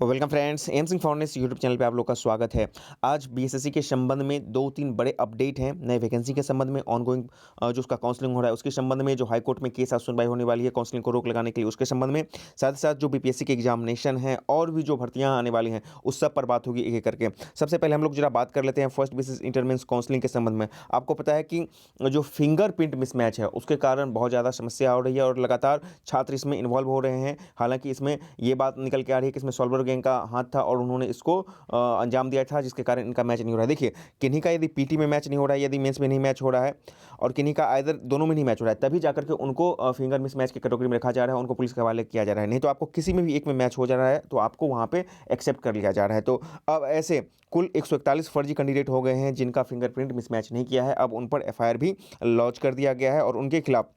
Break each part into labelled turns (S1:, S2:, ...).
S1: Welcome friends, M Singh foundation YouTube channel पे आप लोग का स्वागत है। आज बीएसएससी के संबंध में 2-3 बड़े अपडेट हैं। नए वैकेंसी के संबंध में ऑनगोइंग जो उसका काउंसलिंग हो रहा है उसके संबंध में, जो हाई कोर्ट में केस आज सुनवाई होने वाली है काउंसलिंग को रोक लगाने के लिए उसके संबंध में, साथ ही साथ जो बीपीएससी के एग्जामिनेशन है और भी जो भर्तियां आने वाली हैं उस सब पर बात होगी एक-एक करके। सबसे पहले हम लोग जरा बात कर लेते हैं first basis inter mains counselling के संबंध में। आपको पता है कि जो फिंगरप्रिंट मिसमैच है उसके कारण बहुत ज़्यादा समस्या हो रही है और लगातार छात्र इसमें इन्वॉल्व हो रहे हैं। हालाँकि इसमें ये बात निकल के आ रही है कि इसमें सॉल्वर गैंग का हाथ था और उन्होंने इसको अंजाम दिया था, जिसके कारण इनका मैच नहीं हो रहा है। देखिए, किन्हीं का यदि पीटी में मैच नहीं हो रहा है, यदि मेंस में नहीं मैच हो रहा है और किन्हीं का आइदर दोनों में नहीं मैच हो रहा है, तभी जाकर के उनको फिंगर मिसमैच की कैटेगरी में रखा जा रहा है, उनको पुलिस के हवाले किया जा रहा है। नहीं तो आपको किसी में भी एक में मैच हो जा रहा है तो आपको वहाँ पे एक्सेप्ट कर लिया जा रहा है। तो अब ऐसे कुल 141 फर्जी कैंडिडेट हो गए हैं जिनका फिंगरप्रिंट मिसमैच नहीं किया है। अब उन पर एफआईआर भी लॉन्च कर दिया गया है और उनके खिलाफ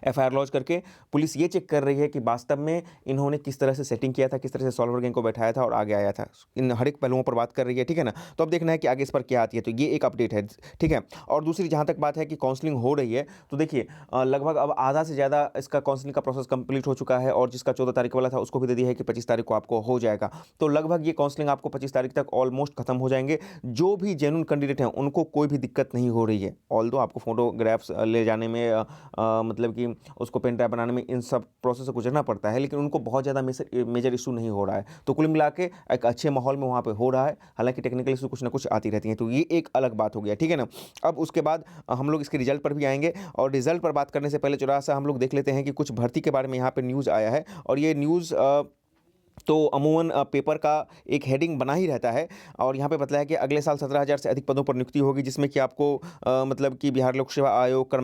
S1: एफआईआर लॉन्च करके पुलिस ये चेक कर रही है कि वास्तव में इन्होंने किस तरह से सेटिंग किया था, किस तरह से सॉल्वर गैंग को बैठाया था और आगे आया था। इन हर एक पहलुओं पर बात कर रही है, ठीक है ना? तो अब देखना है कि आगे इस पर क्या आती है। तो ये एक अपडेट है, ठीक है? और दूसरी जहाँ तक बात है कि काउंसलिंग हो रही है, तो देखिए लगभग अब आधा से ज़्यादा इसका काउंसलिंग का प्रोसेस कंप्लीट हो चुका है और जिसका 14 तारीख वाला था उसको भी दे दिया है कि 25 तारीख को आपको हो जाएगा। तो लगभग ये काउंसलिंग आपको 25 तारीख तक ऑलमोस्ट खत्म हो जाएँगे। जो भी जेन्युइन कैंडिडेट हैं उनको कोई भी दिक्कत नहीं हो रही है। ऑल्दो आपको फोटोग्राफ्स ले जाने में मतलब कि उसको पेन ड्राइव बनाने में इन सब प्रोसेस से गुजरना पड़ता है, लेकिन उनको बहुत ज़्यादा मेजर इशू नहीं हो रहा है। तो कुल मिला के एक अच्छे माहौल में वहाँ पे हो रहा है। हालाँकि टेक्निकल इशू कुछ ना कुछ आती रहती हैं, तो ये एक अलग बात हो गया, ठीक है ना? अब उसके बाद हम लोग इसके रिजल्ट पर भी आएँगे और रिजल्ट पर बात करने से पहले थोड़ा-सा हम लोग देख लेते हैं कि कुछ भर्ती के बारे में यहाँ पे न्यूज़ आया है और ये न्यूज़ तो अमूमन पेपर का एक हेडिंग बना ही रहता है और यहाँ पे बताया कि अगले साल 17,000 से अधिक पदों पर नियुक्ति होगी, जिसमें कि आपको मतलब कि बिहार लोक सेवा आयोग,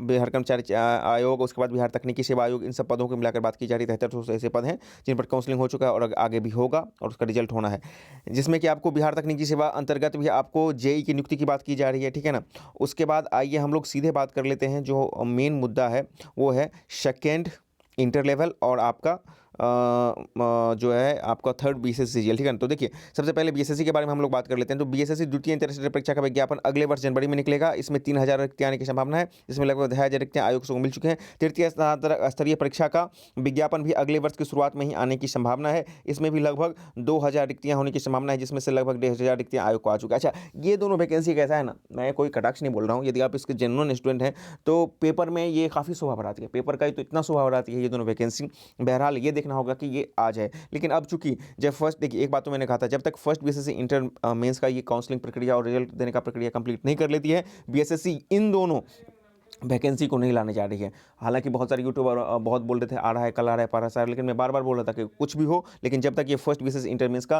S1: बिहार कर्मचारी आयोग, उसके बाद बिहार तकनीकी सेवा आयोग, इन सब पदों को मिलाकर बात की जा रही है। 7300 ऐसे पद हैं जिन पर काउंसलिंग हो चुका है और आगे भी होगा और उसका रिजल्ट होना है, जिसमें कि आपको बिहार तकनीकी सेवा अंतर्गत भी आपको जेई की नियुक्ति की बात की जा रही है, ठीक है ना? उसके बाद आइए हम लोग सीधे बात कर लेते हैं। जो मेन मुद्दा है वो है सेकेंड इंटर लेवल और आपका जो है आपका थर्ड बीएसएससी सीजीएल, ठीक है ना? तो देखिए, सबसे पहले बीएसएससी के बारे में हम लोग बात कर लेते हैं। तो बीएसएससी द्वितीय इंटरमीडिएट परीक्षा का विज्ञापन अगले वर्ष जनवरी में निकलेगा। इसमें 3000 रिक्तियाँ आने की संभावना है, जिसमें लगभग 2500 रिक्तियाँ आयोग को मिल चुके हैं। तृतीय स्तरीय परीक्षा का विज्ञापन भी अगले वर्ष की शुरुआत में ही आने की संभावना है। इसमें भी लगभग 2000 रिक्तियाँ होने की संभावना है, जिसमें से लगभग 1500 रिक्तियाँ आयोग को आ चुका है। अच्छा, ये दोनों वैकेंसी कैसा है ना, मैं कोई कटाक्ष नहीं बोल रहा हूँ। यदि आप इसके जेन्युइन स्टूडेंट हैं तो पेपर में ये काफ़ी शोभा बढ़ाती है। पेपर का ही तो इतना शोभा बढ़ाती है ये दोनों वैकेंसी। बहरहाल ये देखना होगा कि ये आ जाए। लेकिन अब चूंकि जब फर्स्ट, देखिए एक बात तो मैंने कहा था, जब तक फर्स्ट बीएसएससी इंटर मेंस का ये काउंसलिंग प्रक्रिया और रिजल्ट देने का प्रक्रिया कंप्लीट नहीं कर लेती है, बीएसएससी इन दोनों वैकेंसी को नहीं लाने जा रही है। हालाँकि बहुत सारे यूट्यूबर बहुत बोल रहे थे आ रहा है, कल आ रहा है, परसों आ रहा है, लेकिन मैं बार-बार बोल रहा था कि कुछ भी हो, लेकिन जब तक ये फर्स्ट बीसीएस इंटर मेंस का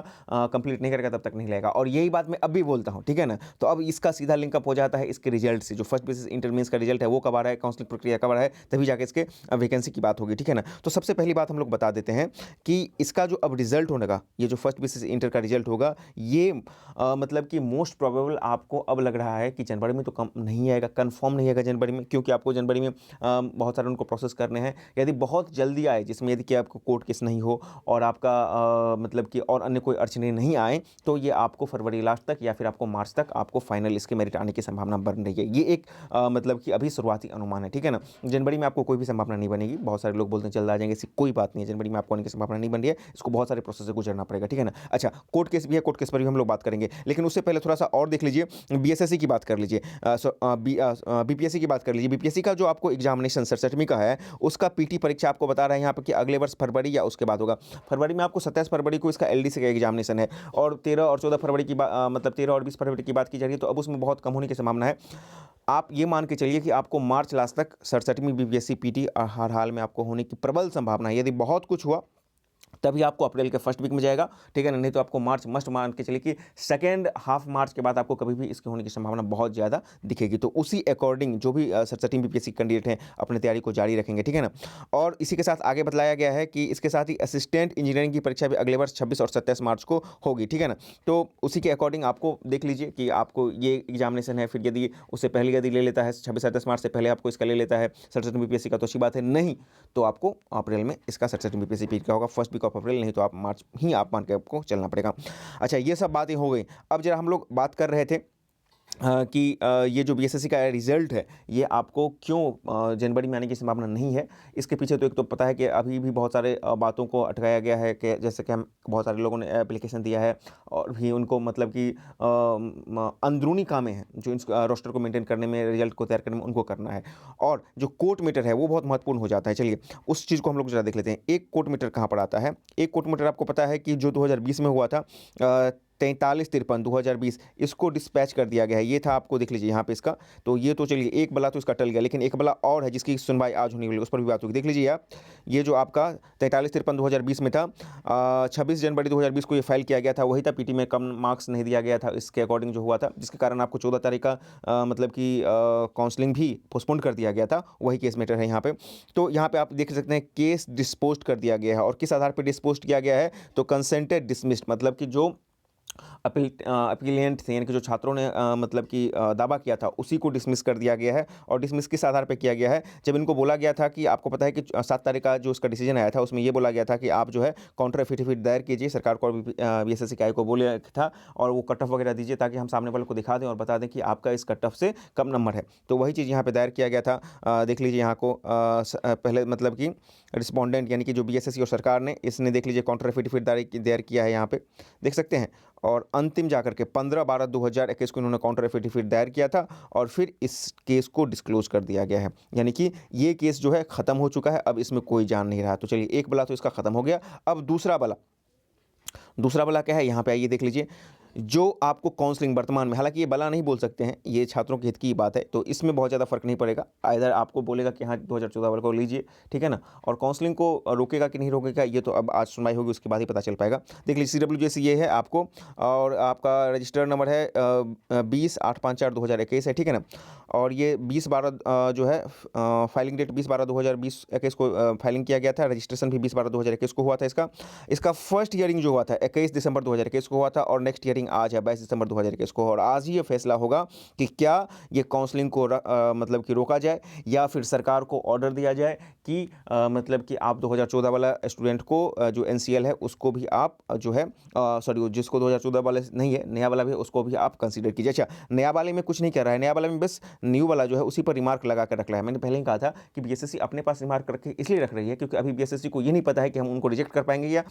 S1: कंप्लीट नहीं करेगा तब तक नहीं लेगा और यही बात मैं अब भी बोलता हूँ, ठीक है ना? तो अब इसका सीधा लिंकअप हो जाता है इसके रिजल्ट से। जो फर्स्ट बीसीएस इंटर मेंस का रिजल्ट है वो कब आ रहा है, काउंसलिंग प्रक्रिया कब आ रहा है, तभी जाके इसके वैकेंसी की बात होगी, ठीक है ना? तो सबसे पहली बात हम लोग बता देते हैं कि इसका जो अब रिजल्ट होगा, ये जो फर्स्ट बीसीएस इंटर का रिजल्ट होगा, ये मतलब कि मोस्ट प्रोबेबल आपको अब लग रहा है कि जनवरी में तो कम नहीं आएगा, कन्फर्म नहीं आएगा जनवरी में, क्योंकि आपको जनवरी में बहुत सारे उनको प्रोसेस करने हैं। यदि बहुत जल्दी आए, जिसमें यदि कि आपको कोर्ट केस नहीं हो और आपका मतलब कि और अन्य कोई अड़चनें नहीं आए, तो ये आपको फरवरी लास्ट तक या फिर आपको मार्च तक आपको फाइनल इसके मेरिट आने की संभावना बन रही है। ये एक मतलब कि अभी शुरुआती अनुमान है, ठीक है ना? जनवरी में आपको कोई भी संभावना नहीं बनेगी। बहुत सारे लोग बोलते हैं जल्द आ जाएंगे, ऐसी कोई बात नहीं है। जनवरी में आपको आने की संभावना नहीं बन रही है, इसको बहुत सारे प्रोसेस से गुजरना पड़ेगा, ठीक है ना? अच्छा, कोर्ट केस भी है, कोर्ट केस पर भी हम लोग बात करेंगे, लेकिन उससे पहले थोड़ा सा और देख लीजिए, बीएसएससी की बात कर लीजिए, बीपीएससी की बात कर लीजिए। बीपीएससी का जो आपको एग्जामिनेशन 67वीं का है, उसका पीटी परीक्षा आपको बता रहा है यहाँ पे कि अगले वर्ष फरवरी या उसके बाद होगा। फरवरी में आपको 27 फरवरी को इसका एलडीसी का एग्जामिनेशन है और 13 और 14 फरवरी की मतलब 13 और 20 फरवरी की बात की जा रही है, तो अब उसमें बहुत कम होने की संभावना है। आप ये मान के चलिए कि आपको मार्च लास्ट तक 67वीं बीपीएससी पीटी हर हाल में आपको होने की प्रबल संभावना है। यदि बहुत कुछ हुआ तभी आपको अप्रैल के फर्स्ट वीक में जाएगा, ठीक है ना? नहीं तो आपको मार्च मस्ट मान के चलिए कि सेकेंड हाफ मार्च के बाद आपको कभी भी इसके होने की संभावना बहुत ज़्यादा दिखेगी। तो उसी अकॉर्डिंग जो भी 67 बीपीएससी कैंडिडेट हैं अपनी तैयारी को जारी रखेंगे, ठीक है ना? और इसी के साथ आगे बताया गया है कि इसके साथ ही असिस्टेंट इंजीनियरिंग की परीक्षा भी अगले वर्ष 26 और 27 मार्च को होगी, ठीक है ना? तो उसी के अकॉर्डिंग आपको देख लीजिए कि आपको ये एग्जामिनेशन है, फिर यदि उससे पहले यदि ले लेता है 26-27 मार्च से पहले आपको इसका ले लेता है 67 बीपीएससी का, तो अच्छी बात है। नहीं तो आपको अप्रैल में इसका 67 बीपीएससी पीट का होगा, फर्स्ट वीक ऑफ अप्रैल, नहीं तो आप मार्च ही आप मान के आपको चलना पड़ेगा। अच्छा, ये सब बातें हो गई। अब जरा हम लोग बात कर रहे थे कि ये जो बीएसएससी का रिज़ल्ट है, ये आपको क्यों जनवरी में आने की संभावना नहीं है। इसके पीछे तो एक तो पता है कि अभी भी बहुत सारे बातों को अटकाया गया है कि जैसे कि हम बहुत सारे लोगों ने एप्लीकेशन दिया है और भी उनको मतलब कि अंदरूनी कामें हैं, जो इस रोस्टर को मेंटेन करने में, रिज़ल्ट को तैयार करने में उनको करना है। और जो कोर्ट मैटर है, वो बहुत महत्वपूर्ण हो जाता है। चलिए, उस चीज़ को हम लोग ज़रा देख लेते हैं। एक कोर्ट मैटर कहाँ पर आता है? एक कोर्ट मैटर आपको पता है कि जो 2020 में हुआ था, 43-53-2020, इसको डिस्पैच कर दिया गया है। ये था, आपको देख लीजिए यहाँ पे इसका। तो ये तो चलिए, एक बला तो इसका टल गया, लेकिन एक बला और है जिसकी सुनवाई आज होने वाली है, उस पर भी बात होगी। देख लीजिए आप, ये जो आपका 43-53-2020 में था, 26 जनवरी 2020 को ये फाइल किया गया था। वही था, पीटी में कम मार्क्स नहीं दिया गया था, इसके अकॉर्डिंग जो हुआ था, जिसके कारण आपको 14 तारीख का मतलब कि काउंसलिंग भी पोस्टपोन कर दिया गया था। वही केस मैटर है यहाँ पे। तो यहाँ पे आप देख सकते हैं, केस डिस्पोज्ड कर दिया गया है। और किस आधार पर डिस्पोज्ड किया गया है? तो कंसेंटेड डिसमिस्ड, मतलब कि जो अपीलेंट थे, यानी कि जो छात्रों ने मतलब कि दावा किया था, उसी को डिसमिस कर दिया गया है। और डिसमिस किस आधार पे किया गया है? जब इनको बोला गया था कि आपको पता है कि 7 तारीख का जो उसका डिसीजन आया था, उसमें ये बोला गया था कि आप जो है काउंटर एफिडेविट दायर कीजिए सरकार को, और बीएसएससी को बोला था, और वो कट ऑफ वगैरह दीजिए, ताकि हम सामने वाले को दिखा दें और बता दें कि आपका इस कट ऑफ से कम नंबर है। तो वही चीज़ यहाँ पे दायर किया गया था। देख लीजिए यहाँ को, पहले मतलब कि रिस्पोंडेंट, यानी कि जो बीएसएससी और सरकार ने, इसने देख लीजिए काउंटर एफिडेविट दायर किया है, यहाँ पे देख सकते हैं। और अंतिम जाकर के 15/12/2021 को इन्होंने काउंटर एफिडेविट दायर किया था, और फिर इस केस को डिस्क्लोज कर दिया गया है। यानी कि ये केस जो है ख़त्म हो चुका है, अब इसमें कोई जान नहीं रहा। तो चलिए, एक बला तो इसका ख़त्म हो गया। अब दूसरा बला क्या है? यहाँ पे आइए, देख लीजिए। जो आपको काउंसलिंग वर्तमान में, हालांकि ये बला नहीं बोल सकते हैं, ये छात्रों के हित की बात है, तो इसमें बहुत ज़्यादा फर्क नहीं पड़ेगा। आइदर आपको बोलेगा कि हाँ 2014 वाले को लीजिए, ठीक है ना, और काउंसलिंग को रोकेगा कि नहीं रोकेगा, ये तो अब आज सुनवाई होगी, उसके बाद ही पता चल पाएगा। देख लीजिए, CWJC ये है आपको, और आपका रजिस्टर्ड नंबर है 20/854/2021 है, ठीक है ना। और ये 20/12 जो है, फाइलिंग डेट 20/12/2021 को फाइलिंग किया गया था। रजिस्ट्रेशन भी 20/12/2021 को हुआ था। इसका फर्स्ट हियरिंग जो हुआ था 21 दिसंबर 2021 को हुआ था, और नेक्स्ट हियरिंग आज है 22 दिसंबर 2021 को। और आज ही ये फैसला होगा कि क्या ये काउंसलिंग को मतलब कि रोका जाए, या फिर सरकार को ऑर्डर दिया जाए कि मतलब कि आप 2014 वाला स्टूडेंट को जो NCL है, उसको भी आप जो है, सॉरी, जिसको 2014 वाले नहीं है, नया वाला भी है, उसको भी आप कंसीडर कीजिए। अच्छा, नया वाले में कुछ नहीं कर रहा है, नया वाले में बस न्यू वाला जो है, उसी पर रिमार्क लगा कर रख रहा है। मैंने पहले ही कहा था कि बीएसएससी अपने पास रिमार्क रखे इसलिए रख रही है क्योंकि अभी बीएसएससी को ये नहीं पता है कि हम उनको रिजेक्ट कर पाएंगे या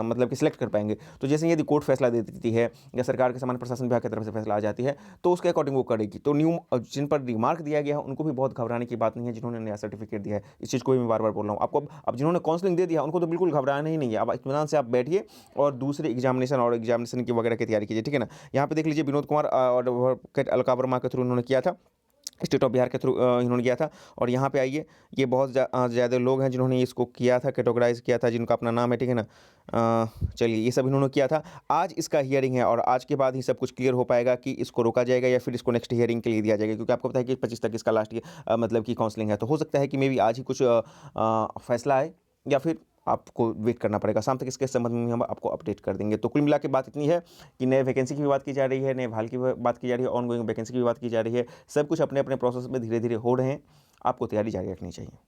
S1: मतलब कि सिलेक्ट कर पाएंगे। तो जैसे यदि कोर्ट फैसला दे देती है, या सरकार के सामान्य प्रशासन विभाग की तरफ से फैसला आ जाती है, तो उसके अकॉर्डिंग वो करेगी। तो न्यू जिन पर रिमार्क दिया गया है, उनको भी बहुत घबराने की बात नहीं है, जिन्होंने नया सर्टिफिकेट दिया है। इस चीज़ को भी मैं बार बार बोल रहा हूँ आपको। अब जिन्होंने काउंसलिंग दे दिया, उनको तो बिल्कुल घबराना ही नहीं है। अब इत्मीनान से आप बैठिए और दूसरे एग्जामिनेशन की वगैरह की तैयारी कीजिए, ठीक है ना। यहाँ पे देख लीजिए, विनोद कुमार और एडवोकेट अलका वर्मा के थ्रू इन्होंने किया था, स्टेट ऑफ बिहार के थ्रू इन्होंने किया था। और यहाँ पे आइए, ये बहुत ज़्यादा लोग हैं जिन्होंने इसको किया था, कैटेगराइज किया था, जिनका अपना नाम है, ठीक है ना। चलिए, ये सब इन्होंने किया था। आज इसका हियरिंग है, और आज के बाद ही सब कुछ क्लियर हो पाएगा कि इसको रोका जाएगा या फिर इसको नेक्स्ट हियरिंग के लिए दिया जाएगा, क्योंकि आपको पता है कि 25 तक इसका लास्ट मतलब कि काउंसलिंग है। तो हो सकता है कि मे बी आज ही कुछ फैसला आए, या फिर आपको वेट करना पड़ेगा। शाम तक इसके संबंध में हम आपको अपडेट कर देंगे। तो कुल मिला के बात इतनी है कि नए वैकेंसी की भी बात की जा रही है, नए बहाल की भी बात की जा रही है, ऑन गोइंग वैकेंसी की भी बात की जा रही है। सब कुछ अपने अपने प्रोसेस में धीरे धीरे हो रहे हैं। आपको तैयारी जारी रखनी चाहिए।